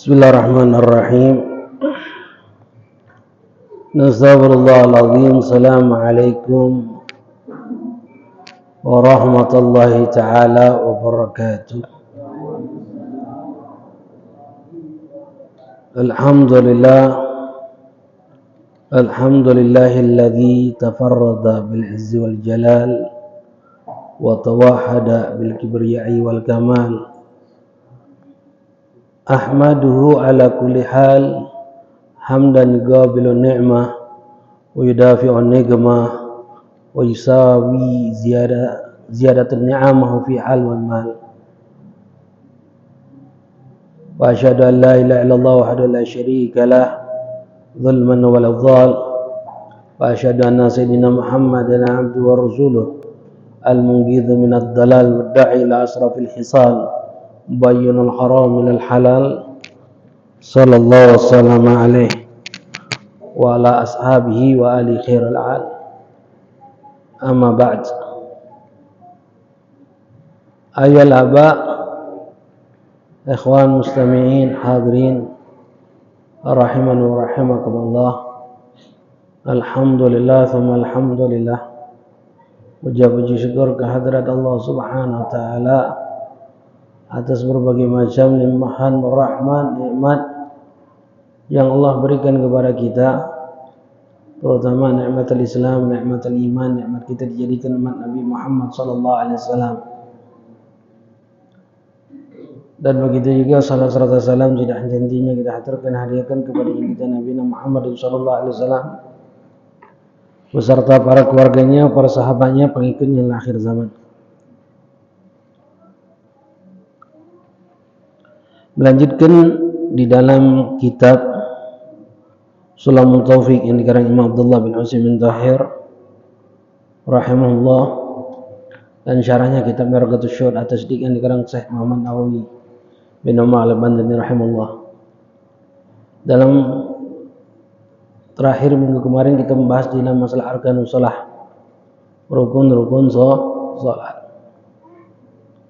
Bismillahirrahmanirrahim. Nastaghfirullahaladzim. Assalamualaikum warahmatullahi ta'ala wabarakatuh. Alhamdulillahilladzi tafarrada bil izzi wal jalal wa tawahhada bil kibriyai wal kamal. Ahmaduhu ala kulli hal hamdan yuqabilu ni'mah wa yudafi'u niqmah wa yusawi ziyadatan ni'amahu fi hal wal mal. Wa asyhadu an la ilaha illallah wahdahu la syarika lah zulman wal adhal. Wa asyhadu anna sayyidina Muhammadan abduhu wa rasuluh al-munqidhu minad dalal wa da'i ila asrafil hisal bayyinul haram minal halal sallallahu wasallam alaihi wa ala ashabihi wa ali khairul al. Amma ba'd. Ayyuhal aba, ikhwan mustami'in hadirin rahimani wa rahimakumullah. Alhamdulillah thumma alhamdulillah. Puji syukur kehadirat Allah Subhanahu wa taala atas berbagai macam limpahan rahmat nikmat yang Allah berikan kepada kita, terutama nikmatul Islam, nikmatul iman, nikmat kita dijadikan umat Nabi Muhammad sallallahu alaihi wasallam. Dan begitu juga salat serta salam tidak henti-hentinya kita haturkan hadiahkan kepada kita Nabi Muhammad sallallahu alaihi wasallam beserta para keluarganya, para sahabatnya, pengikutnya hingga akhir zaman. Melanjutkan di dalam kitab Sulamul Taufiq yang dikarang Imam Abdullah bin Utsaimin Tahir rahimahullah, dan syarahnya kitab Mirqatus Syuhud At-Tasdiq yang dikarang Syekh Muhammad Nawawi bin Umar al-Bandani rahimahullah. Dalam terakhir minggu kemarin kita membahas dalam masalah arkanus shalah, rukun-rukun salat.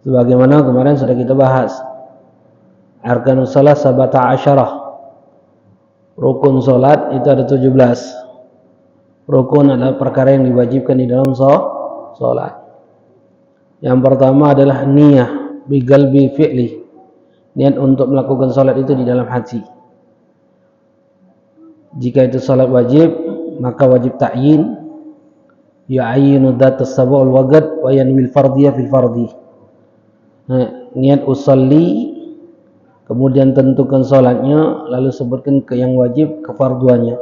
Sebagaimana kemarin sudah kita bahas, arkanus shalah sabata asyarah. Rukun salat itu ada 17. Rukun adalah perkara yang diwajibkan di dalam salat. Yang pertama adalah niyah bi qalbi fi'li. Niat untuk melakukan salat itu di dalam hati. Jika itu salat wajib, maka wajib ta'yin. Ya'ayyinu dhatas sab'ul waqt wa yanwil fardiyah fil fardi. Niat usalli, kemudian tentukan salatnya, lalu sebutkan ke yang wajib kefarduannya.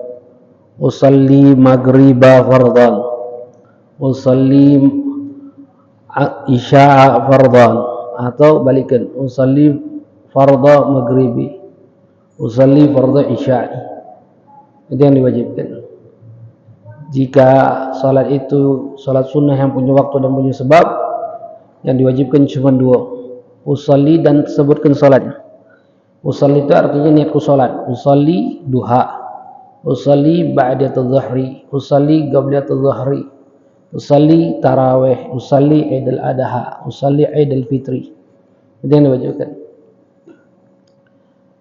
Usalli maghriba fardhan, usalli isya'a fardhan, atau balikan, usalli fardha maghribi, usalli fardha isya'i. Itu yang diwajibkan. Jika salat itu salat sunnah yang punya waktu dan punya sebab, yang diwajibkan cuma 2, usalli dan sebutkan salatnya. Usalli itu artinya niatku salat. Usalli duha, usalli ba'datul zuhri, usalli qablatul zuhri, usalli tarawih, usalli idul adha, usalli idul fitri. Itu yang diwajibkan.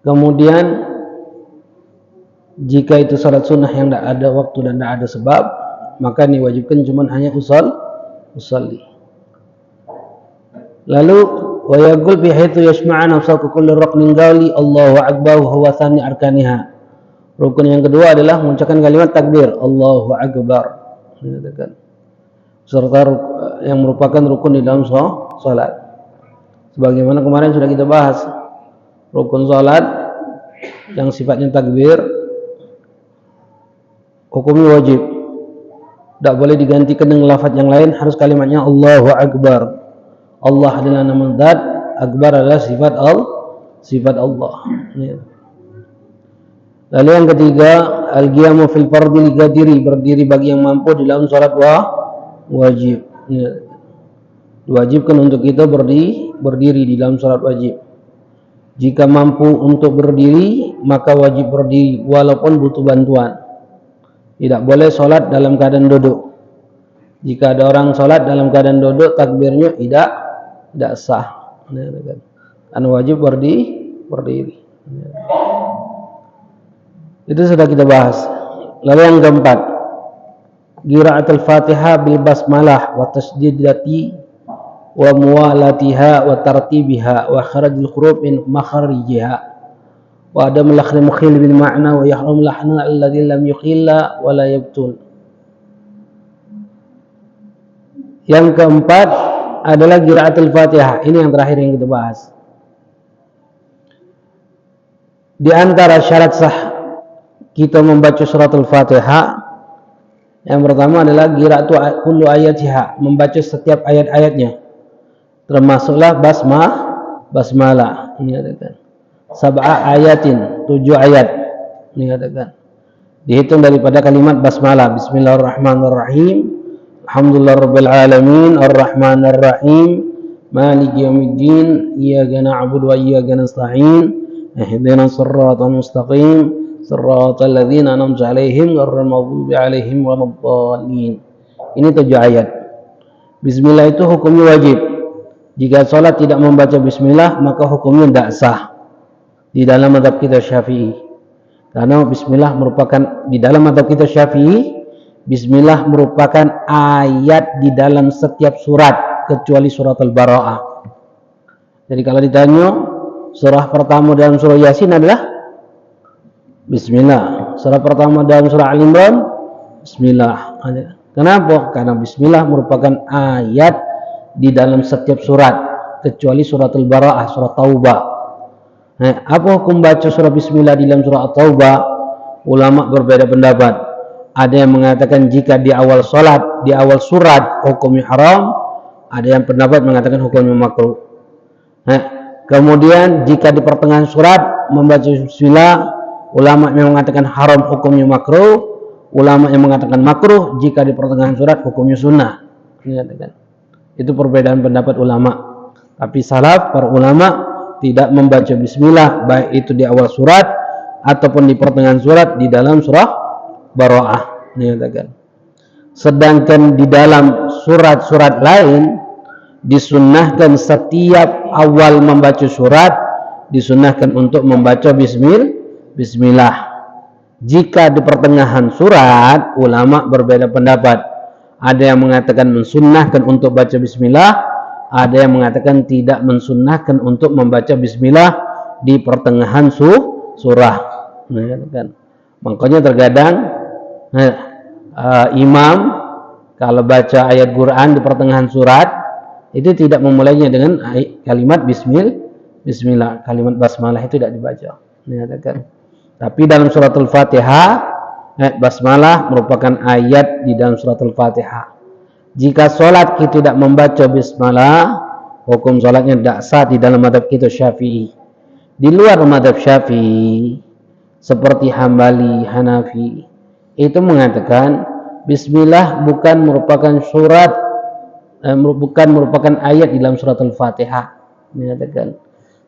Kemudian jika itu salat sunnah yang tidak ada waktu dan tidak ada sebab, maka diwajibkan cuma hanya usalli. Lalu wa yaqul bi haitsu yasma'a nafsahu kullu ruknin qali Allahu akbar wa huwa tsani arkaniha. Rukun yang kedua adalah mengucapkan kalimat takbir Allahu akbar, serta yang merupakan rukun di dalam salat. Sebagaimana kemarin sudah kita bahas, rukun salat yang sifatnya takbir hukumnya wajib, tidak boleh digantikan dengan lafaz yang lain, harus kalimatnya Allahu akbar. Allah adalah nama zat, akbar adalah sifat Allah. Lalu yang ketiga, al-qiyamu fil fardhi li qadiri, berdiri bagi yang mampu di dalam salat wajib. Diwajibkan untuk kita berdiri di dalam salat wajib. Jika mampu untuk berdiri, maka wajib berdiri walaupun butuh bantuan. Tidak boleh salat dalam keadaan duduk. Jika ada orang salat dalam keadaan duduk, takbirnya tidak sah. Karena wajib berdiri. Itu sudah kita bahas. Lalu yang keempat, qiraatul Fatihah bil basmalah wa tasdidati wa muwalatiha wa tartibiha wa kharajul huruf min makharijiha wa adam al-akhri mukhil bil ma'na wa yahrum lahna alladhi lam yukhilla wa la yabtul. Yang keempat adalah qiraatul Fatihah. Ini yang terakhir yang kita bahas. Di antara syarat sah kita membaca suratul Fatihah, yang pertama adalah qiraatu kullu ayatiha, membaca setiap ayat-ayatnya, termasuklah basmalah. Ini katakan sab'a ayatin, 7 ayat. Ini katakan dihitung daripada kalimat basmalah. Bismillahirrahmanirrahim, alhamdulillahirabbil alamin, arrahmanirrahim, maliki yaumiddin, iyyaka na'budu wa iyyaka nasta'in, ihdinas siratal mustaqim, siratal ladzina an'amta 'alaihim ghairil maghdubi 'alaihim waladdallin. Ini 7 ayat. Bismillah itu hukumnya wajib. Jika salat tidak membaca bismillah, maka hukumnya tidak sah di dalam mazhab kita Syafi'i. Karena bismillah merupakan, di dalam mazhab kita Syafi'i, bismillah merupakan ayat di dalam setiap surat kecuali surat Al-Bara'ah. Jadi kalau ditanya surah pertama dalam surah Yasin adalah bismillah. Surah pertama dalam surah Al-Imran bismillah. Kenapa? Karena bismillah merupakan ayat di dalam setiap surat kecuali surat Al-Bara'ah, surat Taubah. Nah, apa hukum baca surah bismillah di dalam surah Taubah? Ulama berbeda pendapat. Ada yang mengatakan jika di awal salat, di awal surat hukumnya haram, ada yang pendapat mengatakan hukumnya makruh. Nah, kemudian jika di pertengahan surat membaca bismillah, ulama yang mengatakan haram hukumnya makruh, ulama yang mengatakan makruh jika di pertengahan surat hukumnya sunnah. Itu perbedaan pendapat ulama. Tapi salaf, para ulama tidak membaca bismillah baik itu di awal surat ataupun di pertengahan surat di dalam surah Bara'ah. Sedangkan di dalam surat-surat lain disunnahkan setiap awal membaca surat disunnahkan untuk membaca bismillah. Jika di pertengahan surat ulama berbeda pendapat. Ada yang mengatakan mensunnahkan untuk baca bismillah, ada yang mengatakan tidak mensunnahkan untuk membaca bismillah di pertengahan surah. Makanya terkadang imam kalau baca ayat Quran di pertengahan surat itu tidak memulainya dengan kalimat bismillah, kalimat basmalah itu tidak dibaca. Tapi dalam suratul Fatihah basmalah merupakan ayat di dalam suratul Fatihah. Jika solat kita tidak membaca bismillah, hukum solatnya tidak sah di dalam mazhab kita Syafi'i. Di luar mazhab Syafi'i seperti Hambali, Hanafi itu mengatakan bismillah bukan merupakan ayat di dalam suratul Fatihah. Mengatakan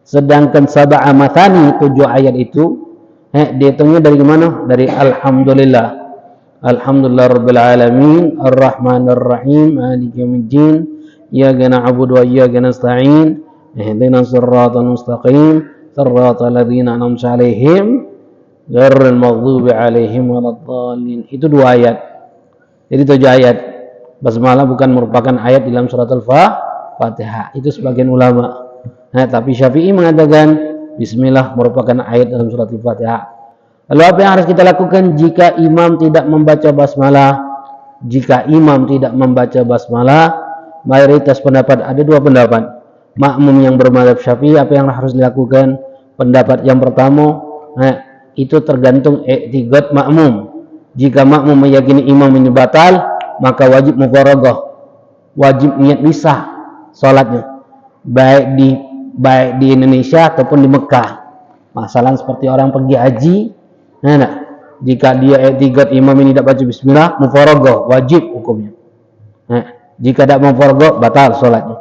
sedangkan sab'a mathani 7 ayat itu dihitungnya dari mana? Dari alhamdulillah. Alhamdulillahirabbil alamin, arrahmanirrahim, maliki yaumiddin, iyyaka na'budu wa iyyaka nasta'in, ihdinas siratal mustaqim, siratal ladzina an'amta 'alaihim ghairil maghdubi alaihim waladdallin. Itu 2 ayat. Jadi 7 ayat. Basmalah bukan merupakan ayat dalam surat Al-Fatihah. Itu sebagian ulama. Tapi Syafi'i mengatakan bismillah merupakan ayat dalam surat Al-Fatihah. Lalu apa yang harus kita lakukan jika imam tidak membaca basmalah? Jika imam tidak membaca basmalah, mayoritas pendapat ada 2 pendapat. Makmum yang bermadzhab Syafi'i apa yang harus dilakukan? Pendapat yang pertama, itu tergantung i'tiqad makmum. Jika makmum meyakini imam ini batal, maka wajib mufaragah, wajib niat misah salatnya, baik di Indonesia ataupun di Mekah. Masalah seperti orang pergi haji, jika dia i'tiqad imam ini tidak baca bismillah, mufaragah, wajib hukumnya. Jika tidak mufaragah, batal salatnya.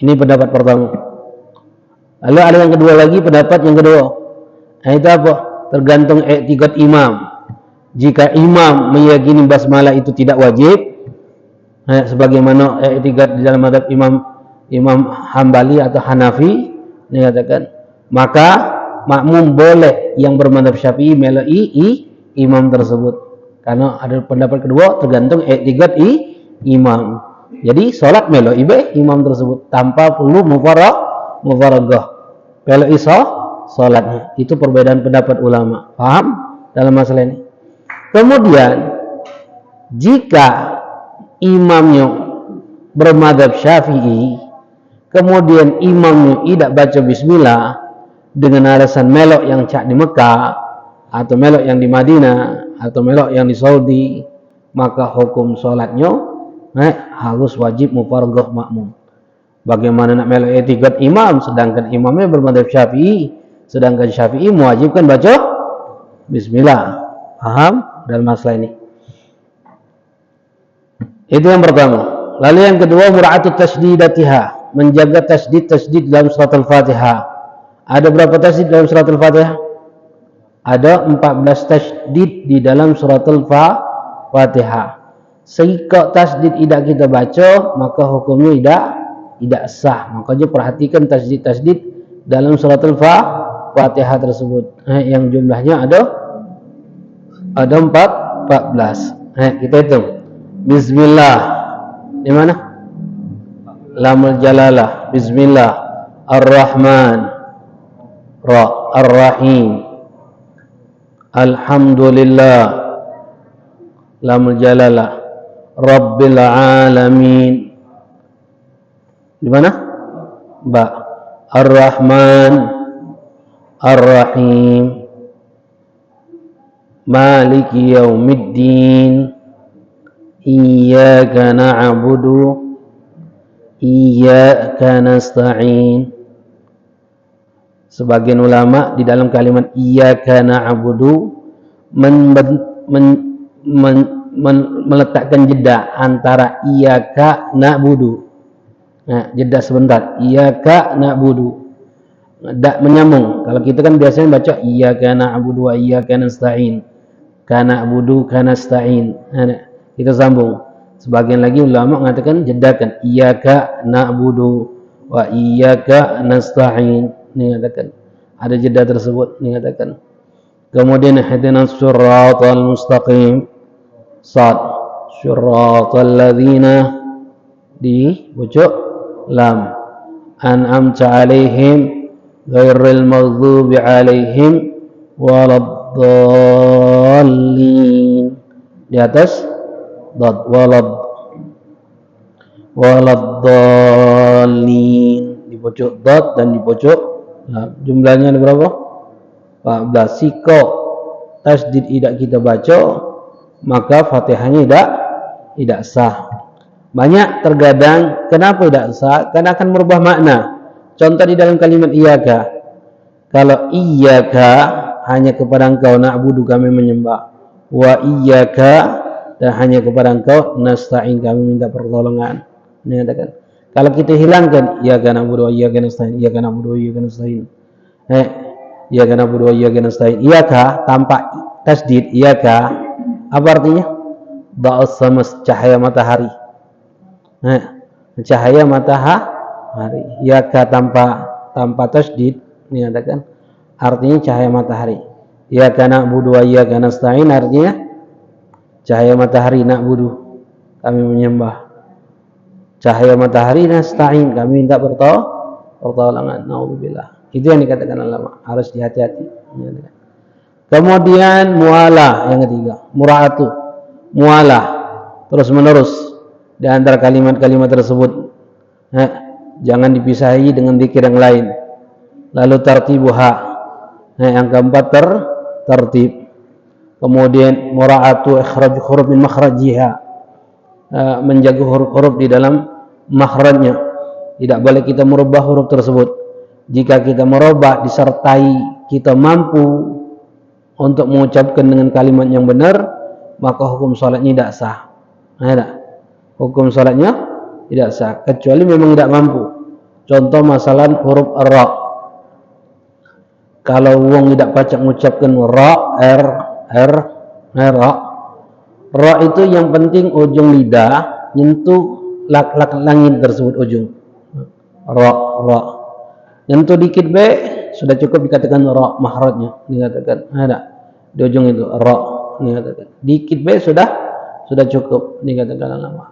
Ini pendapat pertama. Lalu ada yang kedua lagi, pendapat yang kedua. Itu apa? Tergantung i'tiqad imam. Jika imam meyakini basmalah itu tidak wajib, sebagaimana i'tiqad di dalam mazhab Imam Hambali atau Hanafi dikatakan, maka makmum boleh yang bermadzhab Syafi'i meloi imam tersebut. Karena ada pendapat kedua tergantung i'tiqad imam. Jadi salat meloi be imam tersebut tanpa perlu mufaraqah. Meloi salatnya. Itu perbedaan pendapat ulama. Paham dalam masalah ini? Kemudian jika imamnya bermadzhab Syafi'i, kemudian imamnya tidak baca bismillah dengan alasan melok yang cak di Mekah atau melok yang di Madinah atau melok yang di Saudi, maka hukum sholatnya harus wajib mufaraqah makmum. Bagaimana nak melok i'tiqad imam sedangkan imamnya bermadzhab Syafi'i, sedangkan Syafi'i mewajibkan baca bismillah. Paham dalam masalah ini? Itu yang pertama. Lalu yang kedua, mura'atut tasydidatiha, menjaga tasydid dalam surat Al-Fatihah. Ada berapa tasydid dalam surat Al-Fatihah? Ada 14 tasydid di dalam surat Al-Fatihah. Jika tasydid tidak kita baca, maka hukumnya tidak sah. Makanya perhatikan tasydid dalam surat Al-Fatihah tersebut. Yang jumlahnya ada 14. Kita hitung. Bismillah. Di mana? Lamul jalalah. Bismillah. Ar-Rahman. Ar-Rahim. Alhamdulillah. Lamul jalalah. Rabbil alamin. Di mana? Ba. Ar-Rahman. Ar-Rahim. Maliki yaumiddin. Iyyaka na'budu iyyaka nasta'in. Sebagian ulama di dalam kalimat iyyaka na'budu meletakkan jeda antara iyyaka na'budu. Nah, jeda sebentar. Iyyaka na'budu. Tak menyambung. Kalau kita kan biasanya baca iyyaka na'budu wa iyyaka nasta'in. Kana na'budu kana nasta'in. Kita sambung. Sebagian lagi ulama mengatakan jedakan iyyaka na'budu wa iyyaka nasta'in. Ini katakan ada jeda tersebut, ini katakan. Kemudian ihdinas siratal mustaqim. Sad. Siratal ladzina di pojok lam. An'amta 'alaihim ghairil maghdubi 'alaihim waladdallin. Di atas dad waladdallin di pojok dad dan di pojok jumlahnya ada berapa? 14. Jika tasydid tidak kita baca, maka Fatihahnya tidak sah. Banyak terkadang kenapa tidak sah? Karena akan merubah makna. Contoh di dalam kalimat iyyaka. Kalau iyyaka hanya kepada engkau na'budu kami menyembah, wa iyyaka dan hanya kepada engkau nasta'in kami minta pertolongan. Ini katakan. Kalau kita hilangkan iyyaka na'budu wa iyyaka nasta'in, iyyaka na'budu wa iyyaka nasta'in. Iyyaka na'budu wa iyyaka nasta'in. Iyyaka tanpa tasydid, iyyaka apa artinya? Ba'as sama cahaya matahari. Cahaya matahari. Iyyaka tanpa tasydid, ini katakan. Artinya cahaya matahari. Iyyaka na'budu wa iyyaka nasta'in artinya cahaya matahari na'budu kami menyembah, cahaya matahari nasta'in kami minta pertolongan. Naudzubillah. Itu yang dikatakan ulama, harus dihati-hati. Kemudian mualah yang ketiga, mura'atu, mualah terus menerus di antara kalimat-kalimat tersebut. Jangan dipisahi dengan zikir yang lain. Lalu tartibuha, yang keempat tertib. Kemudian mura'atu ikhraj huruf min makhrajiha, menjaga huruf-huruf di dalam makhrajnya. Tidak boleh kita merubah huruf tersebut. Jika kita merubah disertai kita mampu untuk mengucapkan dengan kalimat yang benar, maka hukum salatnya tidak sah. Hukum salatnya tidak sah kecuali memang tidak mampu. Contoh masalah huruf ra. Kalau wong tidak pacak mengucapkan ra, ra itu yang penting ujung lidah nyentuh langit tersebut ujung. Ra. Nyentuh dikit be sudah cukup dikatakan ra mahrajnya, dikatakan ada di ujung itu ra, dikatakan dikit b sudah cukup, dikatakan ulama.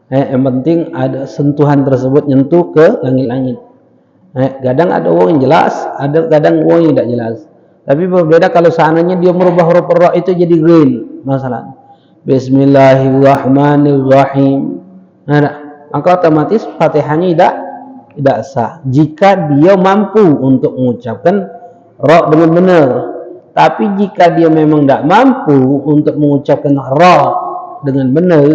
Yang penting ada sentuhan tersebut nyentuh ke langit-langit. Kadang ada waw yang jelas, ada kadang waw yang tidak jelas. Tapi berbeda kalau seandainya dia merubah huruf ra itu jadi green, masalah. Bismillahirrahmanirrahim. Maka otomatis Fatihahnya tidak sah. Jika dia mampu untuk mengucapkan ra dengan benar. Tapi jika dia memang tidak mampu untuk mengucapkan ra dengan benar,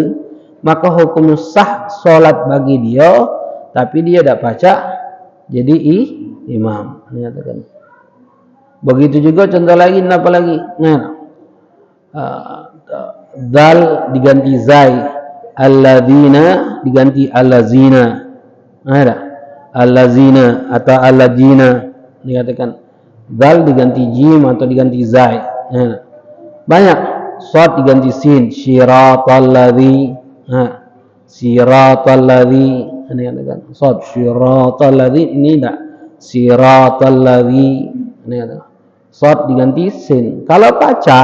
maka hukum sah solat bagi dia, tapi dia tidak baca jadi imam. Menyatakan. Begitu juga contoh lagi, apa lagi? Dal diganti zai, alladzina diganti allazina. Ada allazina atau alladzina, dikatakan dal diganti jim atau diganti zai. Banyak. Shad diganti sin, syiratal ladzi. Siratal ladzi, dikatakan shad syiratal ladzi, ini enggak siratal ladzi, dikatakan shad diganti sin. Kalau baca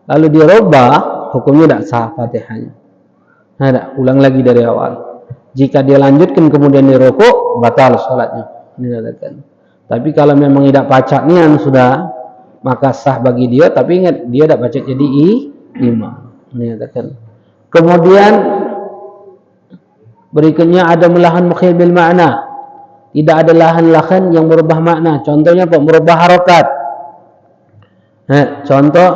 lalu dirubah, hukumnya tidak sah Fatihahnya. Ulang lagi dari awal. Jika dia lanjutkan kemudian dirukuk, batal salatnya, dikatakan. Tapi kalau memang tidak baca nian sudah, maka sah bagi dia, tapi ingat dia tidak baca jadi imam, dikatakan. Kemudian berikutnya ada melahan mukhil bil makna. Tidak ada lahan-lahan yang merubah makna. Contohnya apa? Merubah harokat. Contoh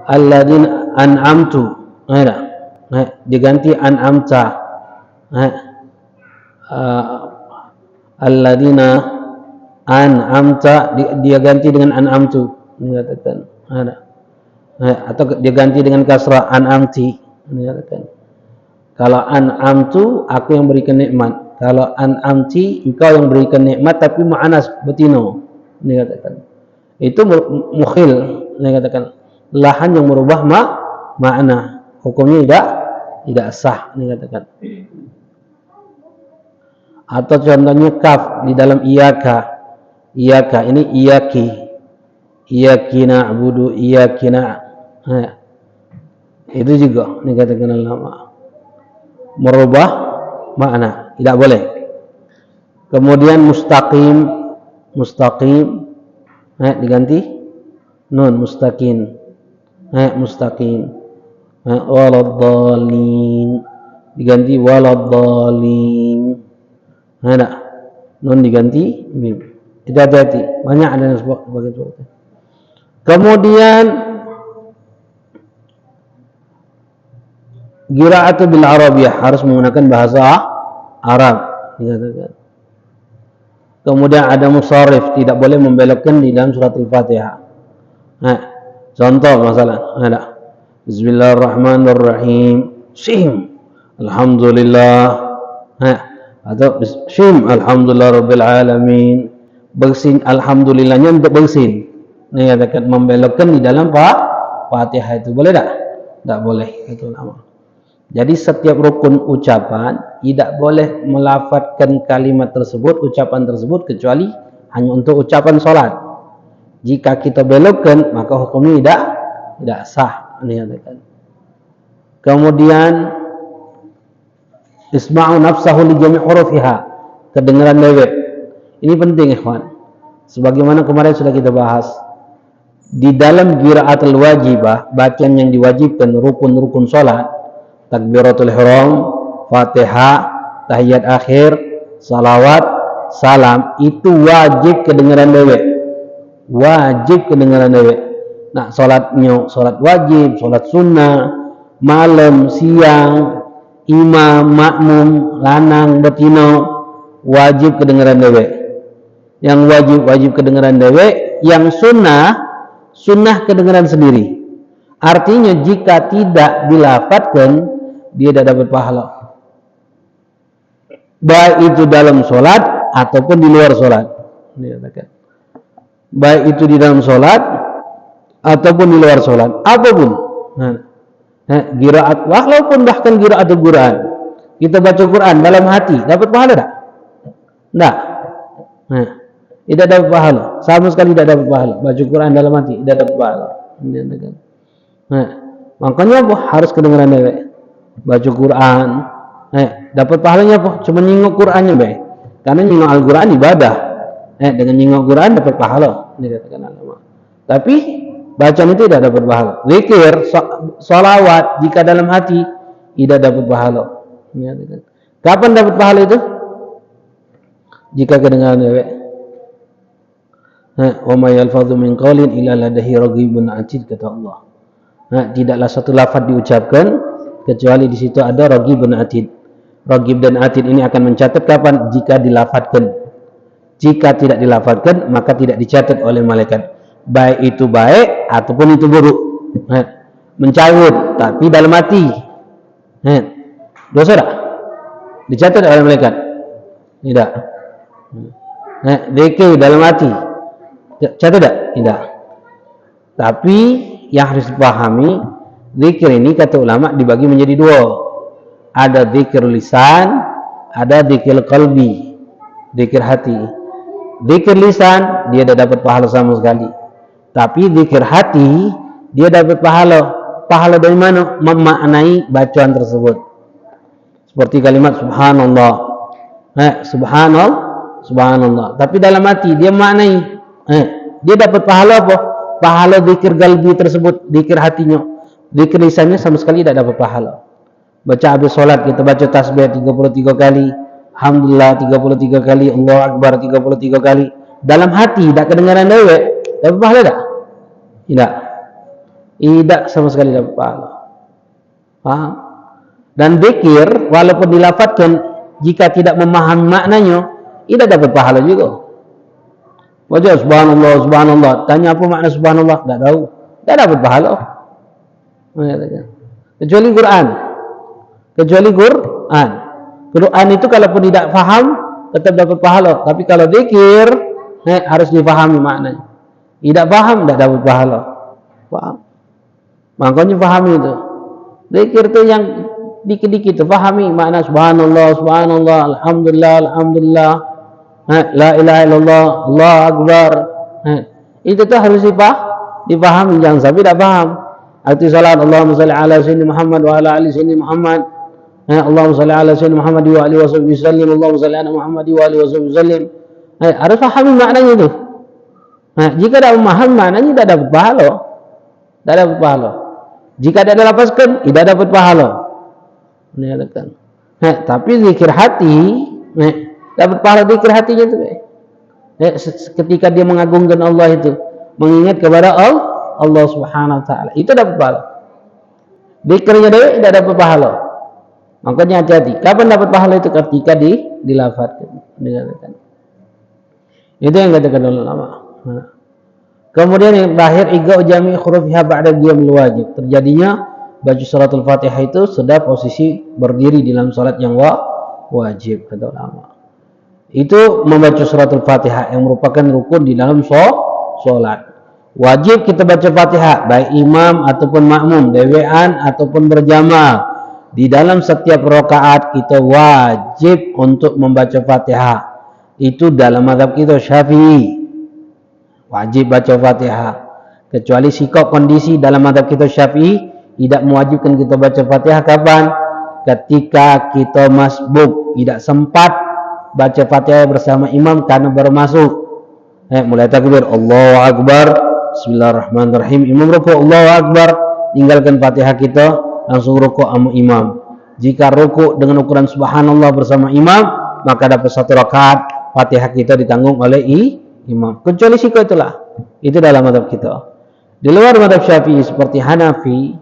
alladzina an'amtu, diganti an'amta. Alladzina an'amta dia ganti dengan an'amtu, dikatakan. Atau dia ganti dengan kasrah an'amti, dikatakan. Kalau an'amtu aku yang berikan nikmat, kalau an'amti engkau yang berikan nikmat tapi mu'anas betino, dikatakan. Itu mukhil, dikatakan. Lahan yang merubah makna, hukumnya tidak sah, dikatakan. Atau contohnya kaf di dalam iyaka ini iyaki na'budu iyaki itu juga dikatakan ulama merubah makna, tidak boleh. Kemudian mustaqim diganti nun, mustaqim waladhdallin diganti waladhdallin. Nun diganti mim. Itu hati-hati. Banyak ada yang sebagai seperti. Kemudian qira'atu bil Arabiyah, harus menggunakan bahasa Arab, dikatakan. Kemudian ada musharrif, tidak boleh membelokkan di dalam surat Al-Fatihah. Contoh masalah ada Bismillahirrahmanirrahim, Shim, Alhamdulillah. Atau Shim, Alhamdulillah Rabbil Alamin. Bersin, Alhamdulillahnya untuk bersin. Ini katakan membelokkan di dalam Fatihah itu boleh tak? Tak boleh, itu nama. Jadi setiap rukun ucapan tidak boleh melafadzkan kalimat tersebut, ucapan tersebut kecuali hanya untuk ucapan sholat. Jika kita belokkan maka hukumnya tidak sah, ini katakan. Kemudian isma'u nafsahu li jami' hurufiha, kedengaran dewek. Ini penting ikhwan. Sebagaimana kemarin sudah kita bahas, di dalam qiraatul wajibah, bacaan yang diwajibkan rukun-rukun salat, takbiratul ihram, Fatihah, tahiyat akhir, salawat, salam, itu wajib kedengaran dewek. Wajib kedengaran dewek. Nah, salatnya salat wajib, salat sunnah, malam, siang, imam, makmum, lanang, betina, wajib kedengaran dewek. Yang wajib kedengaran dewek, yang sunnah kedengaran sendiri. Artinya jika tidak dilafadzkan, dia tidak dapat pahala. Baik itu dalam sholat ataupun di luar sholat. Baik itu di dalam sholat ataupun di luar sholat, apapun. Qiraat, walaupun bahkan qiraatul Quran, kita baca Quran dalam hati, dapat pahala tak? Tidak. tidak dapat pahala, sama sekali tidak dapat pahala. Baca Quran dalam hati tidak dapat pahala. Nah, makanya apa? Harus kedengaran dewek. Baca Quran, dapat pahalanya apa? Cuma nyingok Qurannya baik. Karena nyingok Al-Quran ibadah. Dengan nyingok Quran dapat pahala. Ini katakan ulama. Tapi bacaan itu tidak dapat pahala. Zikir, salawat jika dalam hati tidak dapat pahala. Kapan dapat pahala itu? Jika kedengaran dewek. Wa ma yalfadhu min qawlin illa ladaihi raqibun atid, kata Allah. Tidaklah satu lafaz diucapkan kecuali di situ ada raqibun atid. Raqib dan atid ini akan mencatat kapan? Jika dilafadzkan. Jika tidak dilafadzkan maka tidak dicatat oleh malaikat. Baik itu baik ataupun itu buruk. Mencabut tapi dalam hati. Dosa tak? Dicatat oleh malaikat? Tidak. Zikir dalam hati. Catat tak? Tidak. Tapi yang harus dipahami, zikir ini kata ulama dibagi menjadi dua. Ada zikir lisan, ada zikir qalbi, zikir hati. Zikir lisan dia tidak dapat pahala sama sekali. Tapi zikir hati dia dapat pahala. Pahala dari mana? Memaknai bacaan tersebut. Seperti kalimat subhanallah. Subhanallah. Tapi dalam hati dia maknai. Dia dapat pahala apa? Pahala zikir qalbi tersebut, zikir hatinya. Zikir lisannya sama sekali tidak dapat pahala. Baca habis solat kita baca tasbih 33 kali, alhamdulillah 33 kali, Allahu akbar 33 kali. Dalam hati tidak kedengaran dewek, dapat pahala tak? Tidak. Tidak sama sekali dapat pahala. Paham? Dan zikir walaupun dilafadzkan jika tidak memahami maknanya, tidak dapat pahala juga. Baca subhanallah, tanya apa makna subhanallah, tidak tahu, tidak dapat pahala. Kecuali Quran. Quran itu kalaupun tidak faham tetap dapat pahala. Tapi kalau zikir harus difahami maknanya. Tidak faham tidak dapat pahala. Paham? Makanya pahami itu. Zikir itu yang dikit-dikit itu pahami makna subhanallah, alhamdulillah, la ilaha illallah, Allahu akbar. Itu tuh harus dipahami, jangan sampai tidak paham. Arti salat Allahumma shalli ala sayyidina Muhammad wa ala ali sayyidina Muhammad. Allahumma shalli ala sayyidina Muhammad wa alihi wasallam. Allahumma shalli ala Muhammad wa alihi wasallam. Harus pahami maknanya itu. Jika tidak memahami maknanya tidak dapat pahala. Tidak dapat pahala. Jika tidak dilafazkan tidak dapat pahala. Tapi zikir hati dapat pahala. Zikir hatinya itu ketika dia mengagungkan Allah itu, mengingat kepada Allah Subhanahu wa taala, itu dapat pahala. Zikirnya dia tidak dapat pahala. Makanya hati-hati. Kapan dapat pahala itu? Ketika dilafadzkan. Itu yang katakan ulama. Kemudian yang terakhir, iga jami hurufiha ba'da qiyamul wajib. Terjadinya baca suratul Fatihah itu sudah posisi berdiri dalam salat yang wajib, kata ulama. Itu membaca suratul Fatihah yang merupakan rukun di dalam salat. Wajib kita baca Fatihah, baik imam ataupun makmum, dewean ataupun berjamaah. Di dalam setiap rakaat kita wajib untuk membaca Fatihah. Itu dalam mazhab kita Syafi'i. Wajib baca Fatihah. Kecuali sikap kondisi dalam mazhab kita Syafi'i tidak mewajibkan kita baca Fatihah kapan? Ketika kita masbuk, tidak sempat baca Fatihah bersama imam karena baru masuk. Mulai takbir Allahu akbar, bismillahirrahmanirrahim, imam rukuk Allahu akbar, tinggalkan Fatihah kita langsung rukuk sama imam. Jika rukuk dengan ukuran subhanallah bersama imam, maka dapat satu rakaat, Fatihah kita ditanggung oleh imam. Kecuali sikap itulah. Itu dalam mazhab kita. Di luar mazhab Syafi'i seperti Hanafi,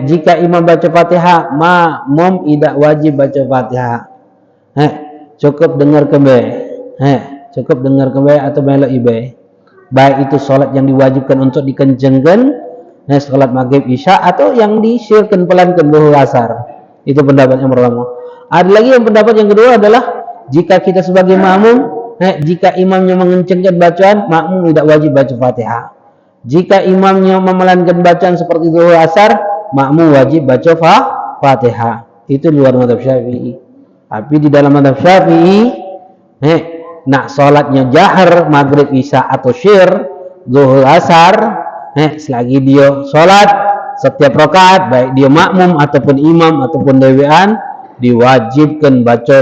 jika imam baca Fatihah, makmum tidak wajib baca Fatihah. Cukup dengar kembali atau melok ibe. Baik itu salat yang diwajibkan untuk dikencengkan, salat maghrib isya, atau yang disirkan pelankan zuhur asar. Itu pendapat yang pertama. Ada lagi yang pendapat yang kedua adalah jika kita sebagai makmum, jika imamnya mengencengkan bacaan, makmum tidak wajib baca Fatihah. Jika imamnya memelankan bacaan seperti zuhur asar, makmum wajib baca Fatihah. Itu luar mazhab Syafi'i. Tapi di dalam mazhab Syafi'i, nak salatnya jahar, maghrib, isya atau syir, zuhur, asar, selagi dia salat setiap rakaat, baik dia makmum ataupun imam ataupun dewean, diwajibkan baca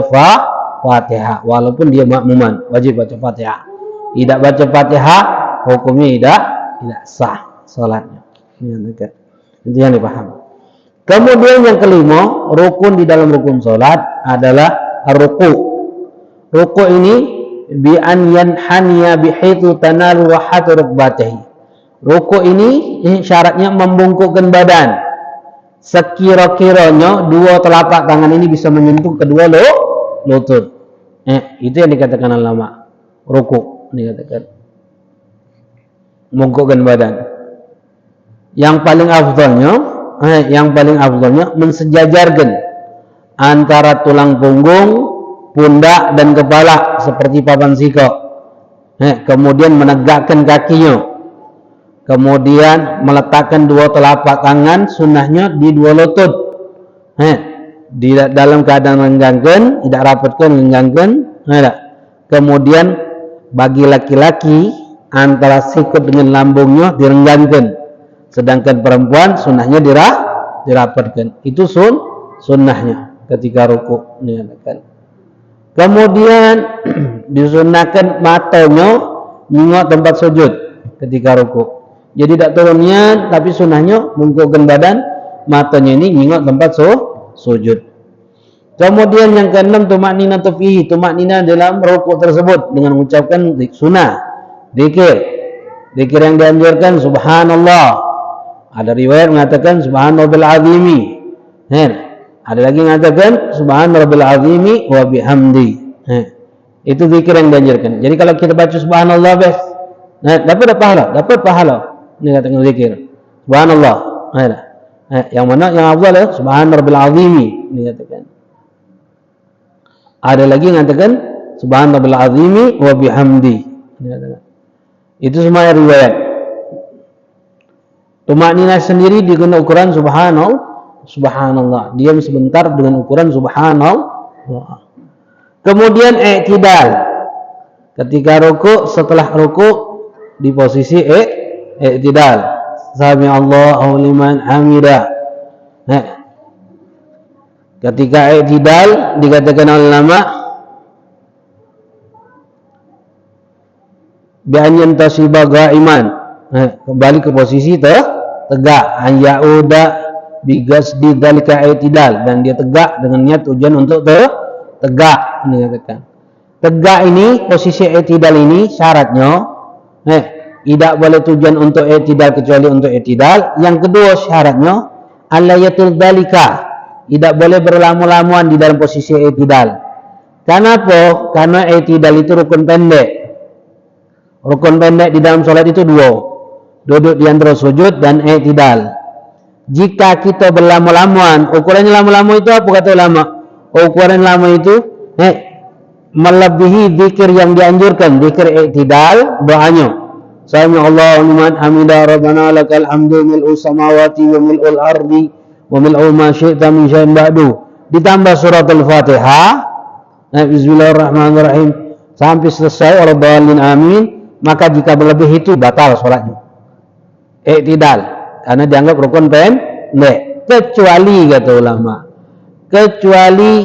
Fatihah. Walaupun dia makmuman, wajib baca Fatihah. Tidak baca Fatihah, hukumnya tidak sah salatnya. Itu yang dipahami. Kemudian yang kelima, rukun di dalam rukun salat adalah ruku. Ruku ini bi an yanhaniya bihaitsu tanalu rahatu rukbatihi. Ruku ini syaratnya membungkukkan badan. Sekira-kiranya dua telapak tangan ini bisa menyentuh kedua lutut. Itu yang dikatakan ulama. Ruku dikatakan. Membungkukkan badan. Yang paling afdalnya mensejajarkan antara tulang punggung, pundak dan kepala seperti papan siko. Kemudian menegakkan kakinya. Kemudian meletakkan dua telapak tangan, sunnahnya di dua lutut. Di dalam keadaan lenggangkan, tidak rapatkan, lenggangkan. Kemudian bagi laki-laki antara sikut dengan lambungnya direnggangkan, sedangkan perempuan sunnahnya dirapatkan. Itu sunnahnya ketika ruku. Kemudian disunahkan matanya menengok tempat sujud ketika ruku. Jadi tidak turunnya, tapi sunnahnya bungkukkan badan, matanya ini menengok tempat sujud. Kemudian yang keenam, tumaknina fihi, tumaknina dalam ruku tersebut dengan mengucapkan sunnah, zikir yang dianjurkan subhanallah. Ada riwayat mengatakan subhanallah azimi. Ada lagi mengatakan subhanallah azimi wa bihamdi. Itu zikir yang dianjurkan. Jadi kalau kita baca subhanallah dapat pahala. Ini katakan zikir subhanallah. Yang mana yang afdal ya subhanallah azimi. Ini katakan. Ada lagi mengatakan subhanallah azimi wa bihamdi. Ini katakan. Itu semua riwayat. Tumakninah sendiri dengan ukuran subhanallah. Diam sebentar dengan ukuran subhanallah. Kemudian i'tidal. Ketika ruku, setelah ruku di posisi i'tidal. Sami Allahu liman hamidah. Ketika i'tidal dikatakan ulama bi an yantasiba qa'iman. Kembali ke posisi tegak, an ya'uda bi qasdi dzalika i'tidal, dan dia tegak dengan niat tujuan untuk tegak. Ini katakan. Tegak ini, posisi i'tidal ini syaratnya tidak boleh tujuan untuk i'tidal kecuali untuk i'tidal. Yang kedua syaratnya allayatul dzalika, tidak boleh berlamu-lamuan di dalam posisi i'tidal. Kenapa? Karena i'tidal itu rukun pendek. Rukun pendek di dalam sholat itu dua, duduk di antara sujud dan i'tidal. Jika kita berlamu-lamuan, ukurannya lama-lama itu apa kata ulama? Ukuran lama itu melebihi zikir yang dianjurkan, zikir i'tidal, doanya Sami Allahu liman hamidah rabbana lakal hamdu mil'u samawati wa mil'ul ardi wa mil'u ma syi'ta min syai'in ba'du, ditambah surat al-Fatihah, bismillahirrahmanirrahim sampai selesai waladhdallin amin. Maka jika berlebih itu batal sholatnya, i'tidal, karena dianggap rukun pendek. Kecuali kata ulama, kecuali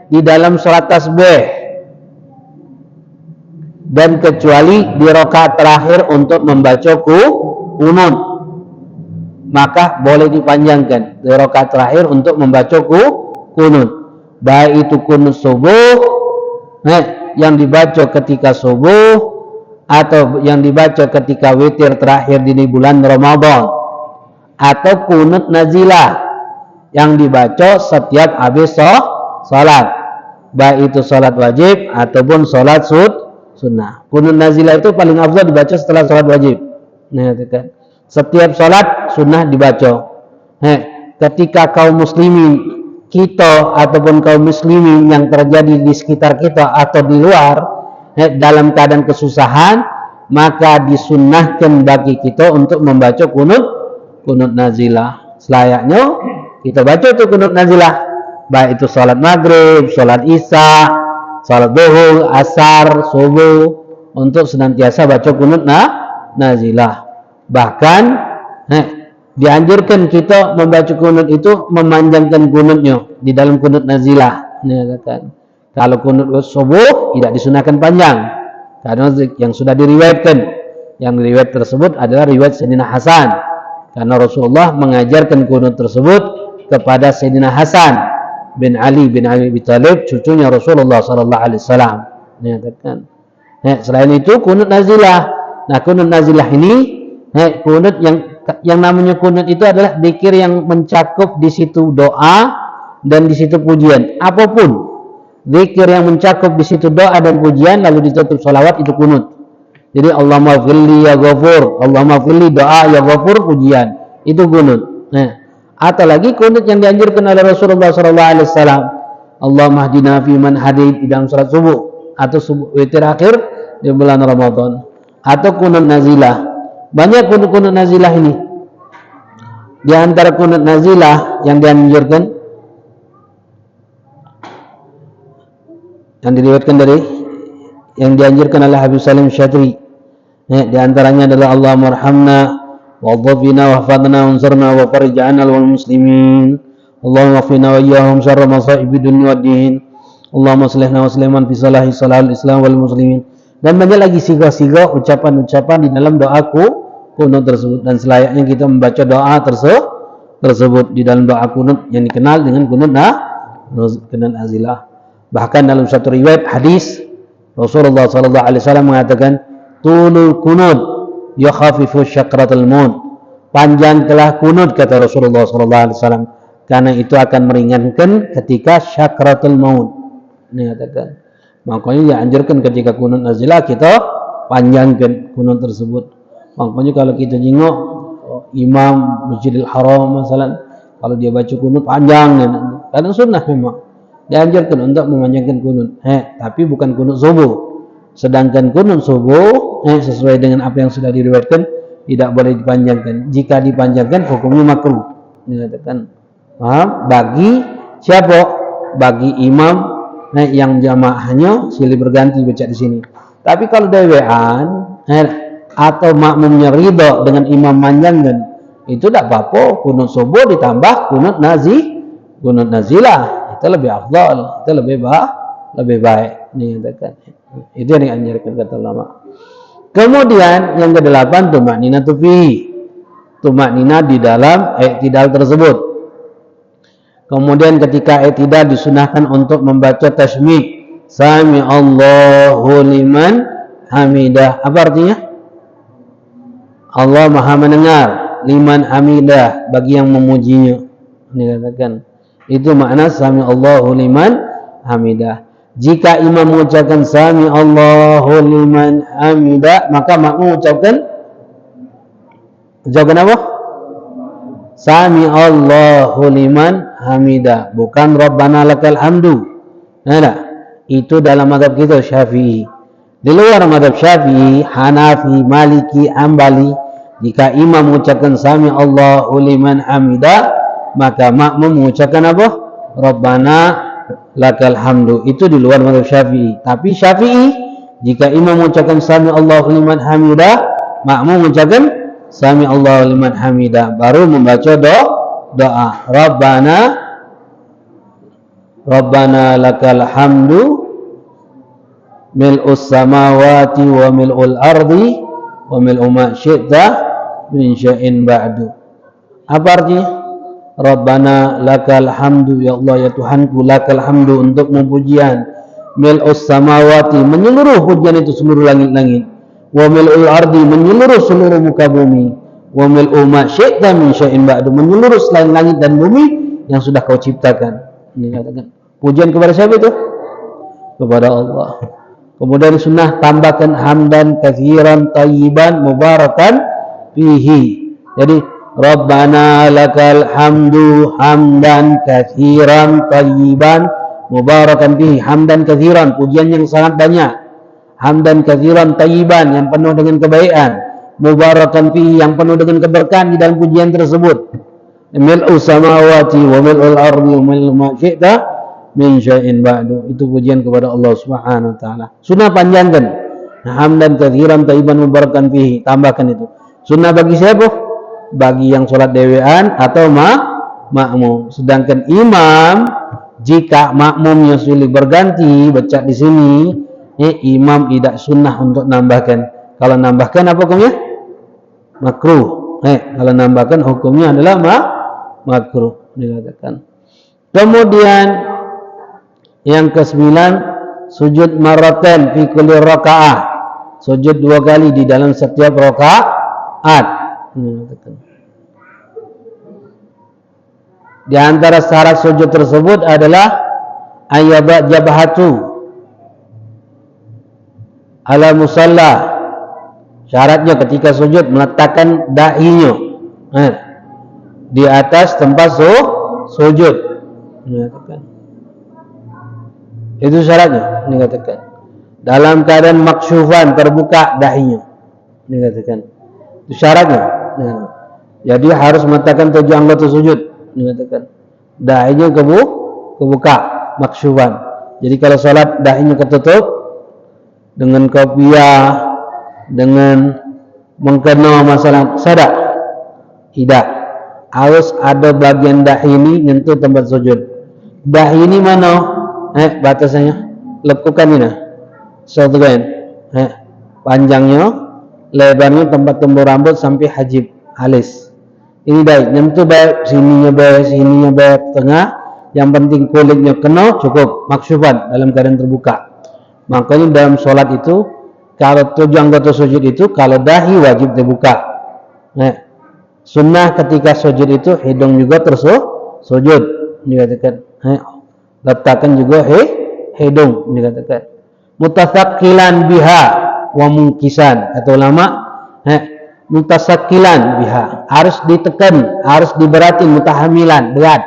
di dalam sholat tasbih, dan kecuali di rakaat terakhir untuk membaca kunut, maka boleh dipanjangkan di rakaat terakhir untuk membaca kunut, baik itu kunut subuh yang dibaca ketika subuh atau yang dibaca ketika witir terakhir di bulan Ramadan, atau kunut nazilah yang dibaca setiap habis salat, baik itu salat wajib ataupun salat sunnah. Kunut nazilah itu paling afdal dibaca setelah salat wajib. Setiap salat sunnah dibaca. Ketika kaum muslimin kita ataupun kaum muslimin yang terjadi di sekitar kita atau di luar dalam keadaan kesusahan, maka disunnahkan bagi kita untuk membaca kunut nazilah. Selayaknya kita baca itu kunut nazilah, baik itu salat maghrib, salat isya, salat zuhur, asar, subuh untuk senantiasa baca kunut nazilah. Bahkan dianjurkan kita membaca kunut itu memanjangkan kunutnya di dalam kunut nazilah. Ini katakan. Kalau kunut subuh tidak disunahkan panjang. Karena yang sudah diriwayatkan, yang riwayat tersebut adalah riwayat Sayyidina Hasan. Karena Rasulullah mengajarkan kunut tersebut kepada Sayyidina Hasan bin Ali Abi Thalib, cucunya Rasulullah sallallahu alaihi wasallam. Ini katakan. Selain itu kunut nazilah. Nah, kunut nazilah ini kunut yang namanya kunut itu adalah zikir yang mencakup di situ doa dan di situ pujian. Apapun zikir yang mencakup di situ doa dan pujian lalu ditutup salawat itu kunut. Jadi Allahumma ghfirli ya ghafur, Allahumma ghfirli doa ya ghafur pujian. Itu kunut. Atau lagi kunut yang dianjurkan oleh Rasulullah sallallahu alaihi wasallam. Allahumma hdina fi man hadait di dalam salat subuh atau subuh witir akhir di bulan Ramadan. Atau kunut nazilah. Banyak kunut-kunut nazilah ini. Di antara kunut nazilah yang dianjurkan yang diriwayatkan dari yang dianjurkan oleh Habib Salim Syatri, di antaranya adalah Allahumma arhamna wa'adhafina wahfadna wansurna wa farij 'anna wal muslimin, Allahumma qina wa iyyahum syarra masa'ibid dunya waddin, Allahumma aslihna wa asliman fi salahi salahil islam wal muslimin. Dan banyak lagi siga-siga ucapan-ucapan di dalam doaku kunut tersebut, dan selayaknya kita membaca doa tersebut di dalam doa kunut yang dikenal dengan kunut nazilah. Bahkan dalam satu riwayat hadis Rasulullah sallallahu alaihi wasallam mengatakan tulul kunut yakhafifu syakratul maut. Panjangkanlah kunut kata Rasulullah sallallahu alaihi wasallam karena itu akan meringankan ketika syakratul maut. Ini katakan. Makanya dianjurkan ketika kunut nazilah kita panjangkan kunut tersebut. Makanya kalau kita jengok imam Masjidil Haram misalnya, kalau dia baca kunut panjang karena sunnah memang dianjurkan untuk memanjangkan kunut. Tapi bukan kunut subuh. Sedangkan kunut subuh sesuai dengan apa yang sudah diriwayatkan tidak boleh dipanjangkan. Jika dipanjangkan hukumnya makruh. Dikatakan bagi siapa? Bagi imam yang jamaahnya silih berganti baca di sini. Tapi kalau dewean atau makmumnya ridho dengan imam manjangkan, itu tidak apa-apa. Kunut subuh ditambah kunut nazilah. Itu lebih afdal, itu lebih baik. Ini katakan. Itu yang dianjurkan kata ulama. Kemudian yang ke-8 tumakninatu fi. Tumaknina di dalam i'tidal tersebut. Kemudian ketika i'tidal disunahkan untuk membaca tasmid. Sami Allahu liman hamidah. Apa artinya? Allah Maha mendengar liman hamidah, bagi yang memujinya. Ini katakan. Itu makna sami Allahu liman hamidah. Jika imam mengucapkan sami Allahu liman hamidah, maka makmum mengucapkan apa? Sami Allahu liman hamidah, bukan Rabbana lakal hamdu. Nah, itu dalam mazhab kita Syafi'i. Di luar mazhab Syafi'i, Hanafi, Maliki, Hambali, jika imam mengucapkan sami Allahu liman hamidah, maka makmum mengucapkan apa? Rabbana lakal hamdu. Itu di luar mazhab Syafi'i. Tapi Syafi'i, jika imam mengucapkan sami Allahu liman hamidah, makmum mengucapkan sami Allahu liman hamidah, baru membaca doa Rabbana lakal hamdu mil'us samawati wa mil'ul ardi wa mil'u ma syi'ta min syai'in ba'du. Apa artinya? Rabbana lakal hamdu, ya Allah ya Tuhanku, lakal hamdu untuk pujian, mil'us samawati menyeluruh pujian itu seluruh langit-langit, wa mil'ul ardi menyeluruh seluruh muka bumi, wa mil'u ma syi'ta min syai'in ba'du menyeluruh selain langit dan bumi yang sudah kau ciptakan. Ini katakan pujian kepada siapa itu? Kepada Allah. Kemudian sunnah tambahkan hamdan katsiran tayyiban mubarakan fihi. Jadi Rabbana lakal hamdu hamdan katsiran tayyiban mubarakan fihi. Hamdan katsiran, pujian yang sangat banyak. Hamdan katsiran tayyiban, yang penuh dengan kebaikan. Mubarakan fihi, yang penuh dengan keberkahan di dalam pujian tersebut. Mil'u samawati wa mil'ul ardi wa mil'u ma syi'ta min syai'in ba'du. Itu pujian kepada Allah Subhanahu wa taala. Sunnah panjangkan. Hamdan katsiran thayyiban mubarakan fihi. Tambahkan itu. Sunnah bagi siapa? Bagi yang sholat dewean atau makmum. Sedangkan imam, jika makmumnya sulit berganti baca di sini, imam tidak sunnah untuk nambahkan. Kalau nambahkan apa hukumnya? Makruh. Kalau nambahkan hukumnya adalah makruh dikatakan. Kemudian yang ke-9, sujud marratan fi kulli rakaah. Sujud 2 kali di dalam setiap rakaat. Di antara syarat sujud tersebut adalah ayyaba jabhatu ala musalla. Syaratnya ketika sujud meletakkan dahinya di atas tempat sujud. Itu syaratnya dikatakan. Dalam keadaan maksyufan, terbuka dahinya dikatakan. Itu syaratnya. Jadi harus meletakkan 7 anggota sujud dikatakan. Dahinya kebuka, maksyufan. Jadi kalau sholat dahinya ketutup dengan kopiah, dengan mengkena masalah sadar, tidak. Harus ada bagian dahi ini nyentuh tempat sujud. Dahi ini mana? Batasannya lekukan ini. Suatu kan? Panjangnya, lebarnya tempat tumbuh rambut sampai hajib alis. Ini dahi, nyentuh baik sininya baik tengah. Yang penting kulitnya kena cukup, maksyufan dalam keadaan terbuka. Makanya dalam sholat itu, kalau 7 anggota sujud itu, kalau dahi wajib terbuka. Sunnah ketika sujud itu hidung juga sujud dikatakan. Letakkan juga hidung dikatakan. Mutasakkilan biha wa mungkisan. Kata ulama, mutasakkilan biha, harus ditekan, harus diberatin, mutahamilan, berat.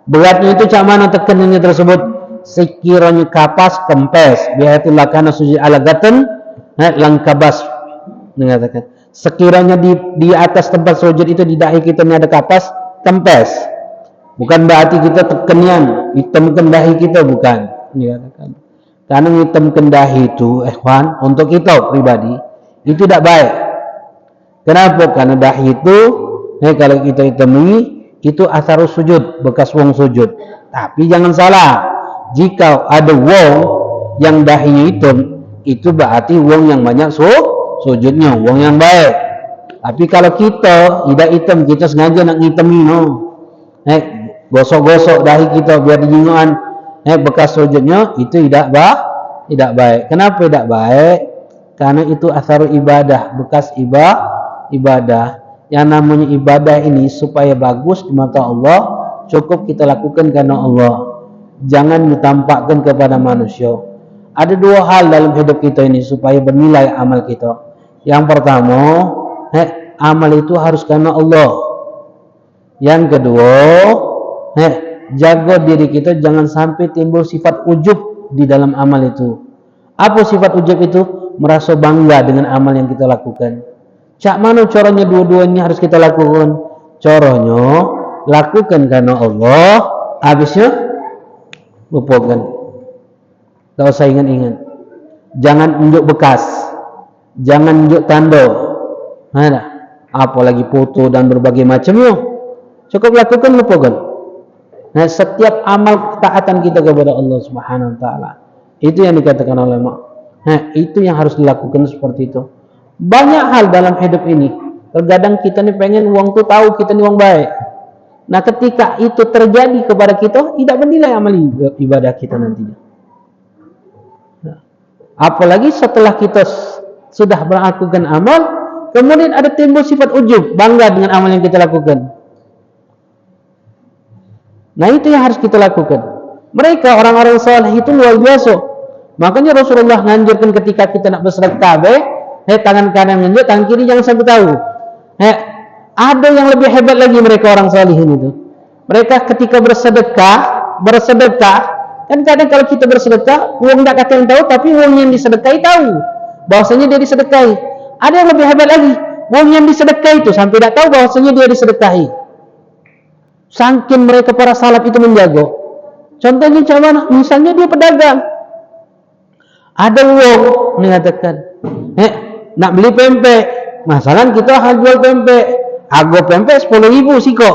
Beratnya itu cak mana tekanannya tersebut? Sekiranya kapas kempes, biha itu lakana sujud ala gatan langkabas dikatakan. Sekiranya di atas tempat sujud itu di dahi kita ini ada kapas kempes, bukan berarti kita tekannya hitamkan dahi kita, bukan dikatakan. Karena hitamkan dahi itu ikhwan, untuk kita pribadi itu tidak baik. Kenapa? Karena dahi itu kalau kita hitami itu asar sujud, bekas wong sujud. Tapi jangan salah, jika ada wong yang dahinya hitam, itu berarti wong yang banyak sujudnya, wong yang baik. Tapi kalau kita tidak hitam, kita sengaja nak ngitami, gosok-gosok dahi kita biar dijinguan bekas sujudnya, itu tidak baik. Kenapa tidak baik? Karena itu asar ibadah, bekas ibadah. Yang namanya ibadah ini supaya bagus di mata Allah, cukup kita lakukan karena Allah. Jangan ditampakkan kepada manusia. Ada 2 hal dalam hidup kita ini supaya bernilai amal kita. Yang pertama, amal itu harus karena Allah. Yang kedua, jaga diri kita jangan sampai timbul sifat ujub di dalam amal itu. Apa sifat ujub itu? Merasa bangga dengan amal yang kita lakukan. Cak mana caranya dua-duanya harus kita lakukan? Caranya lakukan karena Allah, habisnya lupakan. Tak usah ingat-ingat. Jangan unjuk bekas, jangan unjuk tanda, apalagi foto dan berbagai macamnya. Cukup lakukan, lupakan. Nah, setiap amal ketaatan kita kepada Allah Subhanahu wa taala, itu yang dikatakan ulama. Itu yang harus dilakukan seperti itu. Banyak hal dalam hidup ini. Terkadang kita ni pengen uang tu tahu kita ni uang baik. Nah, ketika itu terjadi kepada kita, tidak bernilai amal ibadah kita nantinya. Apalagi setelah kita sudah melakukan amal, kemudian ada timbul sifat ujub, bangga dengan amal yang kita lakukan. Nah, itu yang harus kita lakukan. Mereka orang-orang saleh itu luar biasa. Makanya Rasulullah menganjurkan ketika kita nak bersedekah, tangan kanan menunjuk, tangan kiri jangan sampai tahu. Ada yang lebih hebat lagi mereka orang salihin itu. Mereka ketika bersedekah, kan kadang kalau kita bersedekah, uang tak kata yang tahu, tapi uang yang disedekahi tahu bahwasanya dia disedekahi. Ada yang lebih hebat lagi, uang yang disedekahi itu sampai tak tahu bahwasanya dia disedekahi. Saking mereka para salaf itu menjaga. Contohnya macam mana? Misalnya dia pedagang. Ada uang mengatakan, nak beli pempek. Masalah kita jual pempek. Harga pempek 10.000 siko.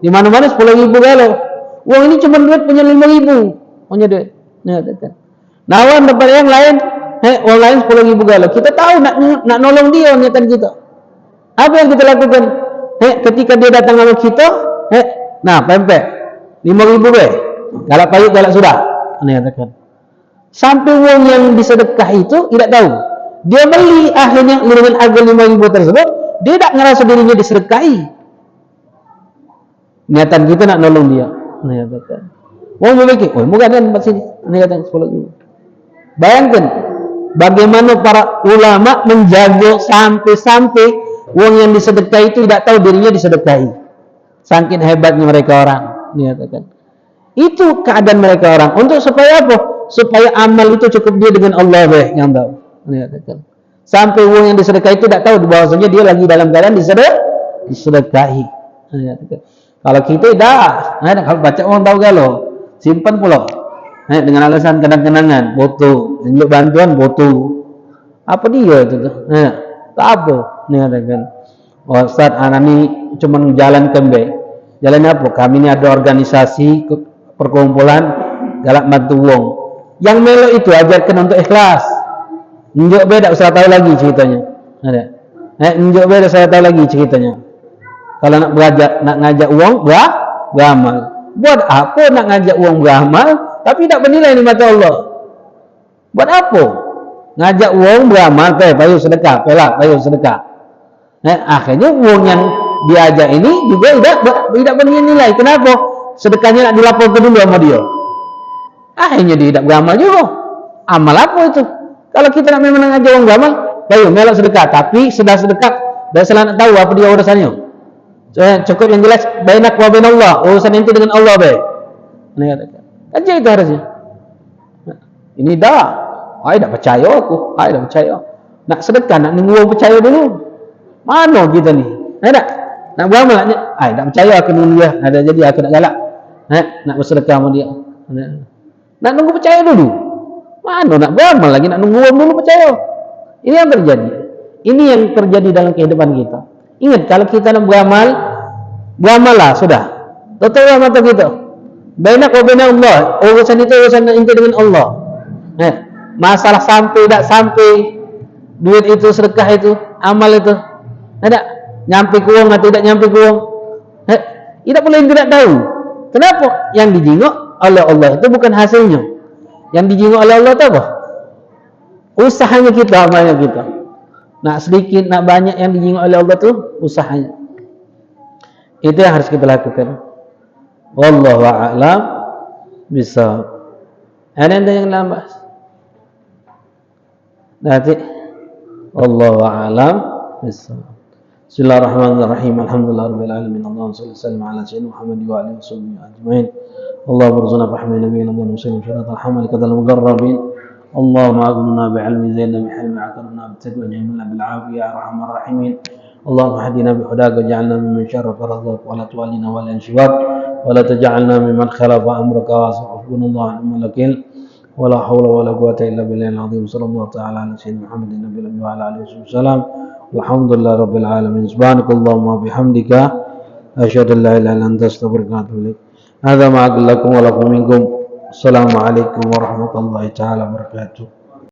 Di mana-mana 10.000 galau. Uang ini cuma duit punya 5.000. Punya duit. Mengatakan. Nawan dapat yang lain, orang lain 10.000 galau. Kita tahu nak nolong dia niatan kita. Apa yang kita lakukan? Ketika dia datang sama kita, nah pempek 5.000 be. Galak payut galak sudah. Mengatakan. Sampai uang yang disedekah itu tidak tahu. Dia beli akhirnya dengan harga 5.000 tersebut, dia tak ngerasa dirinya disedekahi. Niatan kita nak nolong dia. Mengatakan. Wong memikir, moga ada tempat sini. Mengatakan 10.000. Bayangkan bagaimana para ulama menjaga sampai uang yang disedekahi itu tidak tahu dirinya disedekahi. Saking hebatnya mereka orang. Mengatakan. Itu keadaan mereka orang. Untuk supaya apa? Supaya amal itu cukup dia dengan Allah yang tahu. Sampai uang yang disedekahi itu tidak tahu bahwasanya dia lagi dalam keadaan disedekahi. Kalau kita tidak, kalau baca orang tahu galau, simpan pula. Dengan alasan kenang-kenangan, foto, tunjuk bantuan, foto. Apa dia itu tuh? Tak apa. Ustaz, anak ini cuma jalan kembe. Jalan apa? Kami ini ada organisasi perkumpulan galak bantu wong. Yang melo itu ajarkan untuk ikhlas. Njuk beda usah tahu lagi ceritanya. Ada. Njuk beda saya tahu lagi ceritanya. Kalau nak belajar, nak ngajak uang, beramal. Buat apa nak ngajak uang beramal tapi tak bernilai di mata Allah? Buat apa? Ngajak uang beramal, payu sedekah, payu sedekah. Akhirnya uang yang diajak ini juga tidak bernilai. Kenapa? Sedekahnya nak dilaporkan dulu sama dia. Akhirnya dia tidak beramal juga. Amal apa itu? Kalau kita nak memang ngajak orang beramal, bayu melok sedekah. Tapi sudah sedekah, dah salah nak tahu apa dia urusannya. Cukup yang jelas, bainak wa bainallah. Urusan itu dengan Allah baik. Aja itu harusnya. Ini dah. Ai tak percaya aku. Ai tak percaya. Nak sedekah, nak nunggu percaya dulu. Mana kita ni? Ada. Nak beramal ai tak percaya aku nunggu dia. Ada jadi aku nak galak. Nak bersedekah sama dia. Nak nunggu percaya dulu. Mana nak beramal lagi, nak nunggu dulu percaya. Ini yang terjadi. Ini yang terjadi dalam kehidupan kita. Ingat, kalau kita nak beramal, beramallah sudah. Tutup mata kita. Bainak wa baina Allah. Urusan itu urusan inti dengan Allah. Masalah sampai tak sampai, duit itu sedekah itu, amal itu, ada nyampe ke uang atau tidak nyampe ke uang. Tidak boleh tidak tahu. Kenapa? Yang dijenguk oleh Allah itu bukan hasilnya. Yang dijenguk oleh Allah itu apa? Usahanya kita, amalnya kita. Nak sedikit, nak banyak yang dijenguk oleh Allah itu usahanya. Itu yang harus kita lakukan. Wallahu a'lam bishawab. Ada yang lambat? Nanti. Wallahu a'lam bishawab. Bismillahirrahmanirrahim. Alhamdulillahirabbil alamin. Allahumma shalli wa sallim ala sayyidina Muhammad wa alihi wasallam ajmain. اللهم ارزقنا بحمد نبينا محمد وسلم شرط الحمل كذا المقربين. اللهم اغننا بعلم زينا بحلم عقلنا بتقوى جميلنا بالعافيه يا ارحم الراحمين. اللهم اهدنا بهداك واجعلنا ممن شرف رضاك ولا تولنا ولا انشواك ولا تجعلنا ممن خالف امرك وحسبنا الله ونعم الوكيل ولا حول ولا قوه الا بالله العظيم. صلى الله تعالى على سيدنا محمد النبي الامي وعلى اله وصحبه وسلم. الحمد لله رب العالمين. سبحانك اللهم وبحمدك اشهد ان لا اله الا انت استغفرك واتوب اليك. هذا ما أقول لكم ولكم منكم. السلام عليكم ورحمة الله تعالى وبركاته.